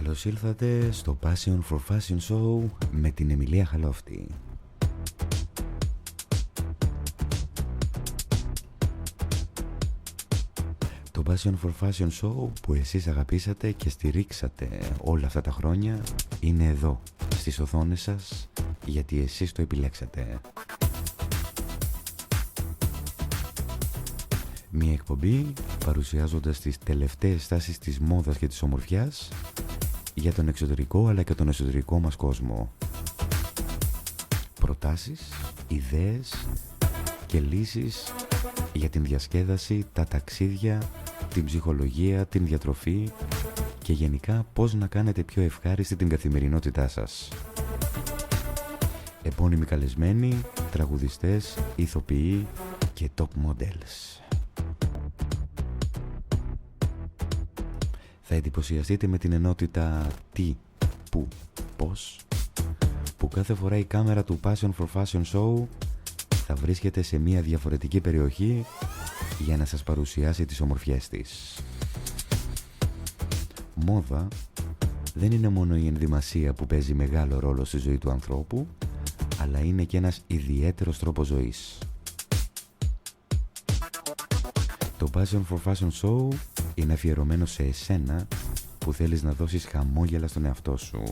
Καλώς ήλθατε στο Passion for Fashion Show με την Εμιλία Χαλόφτη. Το Passion for Fashion Show που εσείς αγαπήσατε και στηρίξατε όλα αυτά τα χρόνια είναι εδώ, στις οθόνες σας, γιατί εσείς το επιλέξατε. Μια εκπομπή παρουσιάζοντας τις τελευταίες στάσεις της μόδας και της ομορφιάς για τον εξωτερικό αλλά και τον εσωτερικό μας κόσμο. Προτάσεις, ιδέες και λύσεις για την διασκέδαση, τα ταξίδια, την ψυχολογία, την διατροφή και γενικά πώς να κάνετε πιο ευχάριστη την καθημερινότητά σας. Επώνυμοι καλεσμένοι, τραγουδιστές, ηθοποιοί και top models. Θα εντυπωσιαστείτε με την ενότητα τι, που, πώς, που κάθε φορά η κάμερα του Passion for Fashion Show θα βρίσκεται σε μια διαφορετική περιοχή για να σας παρουσιάσει τις ομορφιές της. Μόδα δεν είναι μόνο η ενδυμασία που παίζει μεγάλο ρόλο στη ζωή του ανθρώπου, αλλά είναι και ένας ιδιαίτερος τρόπος ζωής. Το Passion for Fashion Show είναι αφιερωμένο σε εσένα που θέλεις να δώσεις χαμόγελα στον εαυτό σου.